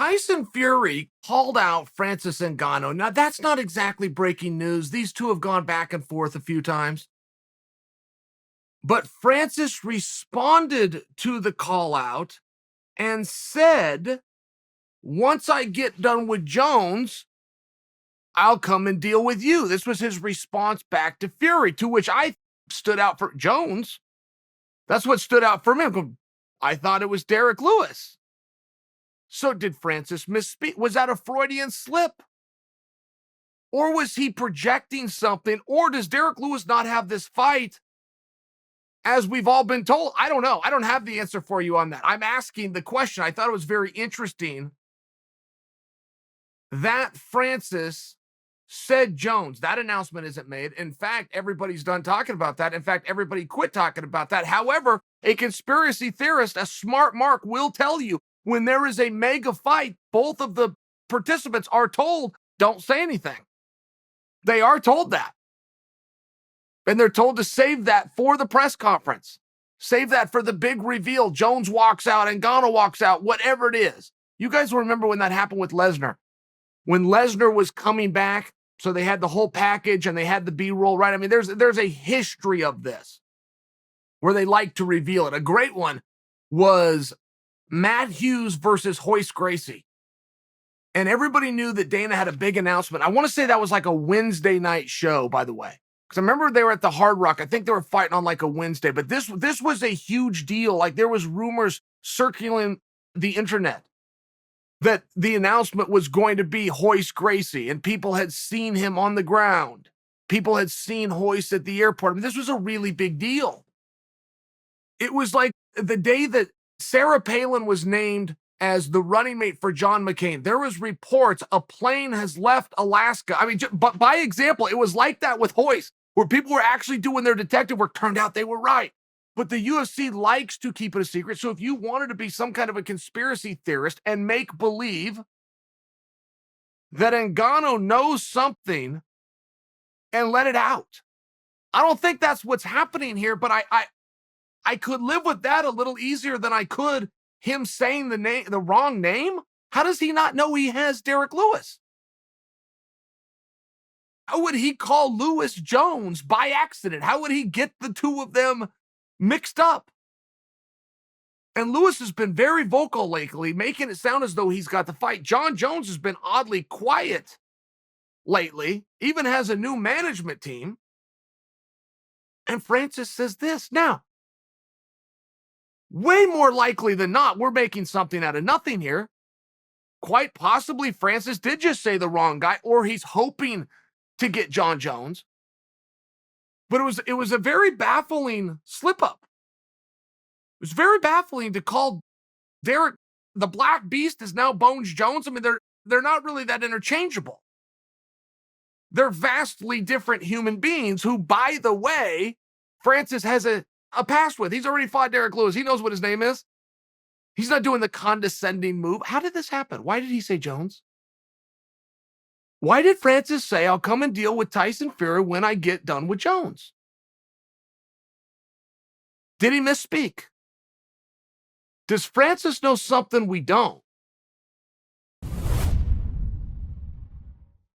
Tyson Fury called out Francis Ngannou. Now, that's not exactly breaking news. These two have gone back and forth a few times. But Francis responded to the call out and said, once I get done with Jones, I'll come and deal with you. This was his response back to Fury, to which I stood out for Jones. That's what stood out for me. I thought it was Derek Lewis. So did Francis misspeak? Was that a Freudian slip? Or was he projecting something? Or does Derek Lewis not have this fight as we've all been told? I don't know. I don't have the answer for you on that. I'm asking the question. I thought it was very interesting that Francis said Jones. That announcement isn't made. In fact, everybody's done talking about that. In fact, everybody quit talking about that. However, a conspiracy theorist, a smart Mark, will tell you when there is a mega fight, both of the participants are told, don't say anything. They are told that. And they're told to save that for the press conference. Save that for the big reveal. Jones walks out, Ngannou walks out, whatever it is. You guys will remember when that happened with Lesnar. When Lesnar was coming back, so they had the whole package and they had the B-roll, right? I mean, there's a history of this where they like to reveal it. A great one was Matt Hughes versus Hoist Gracie. And everybody knew that Dana had a big announcement. I want to say that was like a Wednesday night show, by the way. Because I remember they were at the Hard Rock. I think they were fighting on like a Wednesday. But this was a huge deal. Like there was rumors circulating the internet that the announcement was going to be Hoist Gracie. And people had seen him on the ground. People had seen Hoist at the airport. I mean, this was a really big deal. It was like the day that Sarah Palin was named as the running mate for John McCain. There was reports a plane has left Alaska. I mean, but by example, it was like that with Hoist, where people were actually doing their detective work. Turned out they were right. But the UFC likes to keep it a secret. So if you wanted to be some kind of a conspiracy theorist and make believe that Ngannou knows something and let it out, I don't think that's what's happening here, but I could live with that a little easier than I could him saying the wrong name. How does he not know he has Derek Lewis? How would he call Lewis Jones by accident? How would he get the two of them mixed up? And Lewis has been very vocal lately, making it sound as though he's got the fight. Jon Jones has been oddly quiet lately, even has a new management team. And Francis says this. Now, way more likely than not, we're making something out of nothing here. Quite possibly Francis did just say the wrong guy, or he's hoping to get Jon Jones. But it was a very baffling slip-up. It was very baffling to call Derek the Black Beast is now Bones Jones. I mean, they're not really that interchangeable. They're vastly different human beings who, by the way, Francis has a past with. He's already fought Derek Lewis. He knows what his name is. He's not doing the condescending move. How did this happen? Why did he say Jones? Why did Francis say, I'll come and deal with Tyson Fury when I get done with Jones? Did he misspeak? Does Francis know something we don't?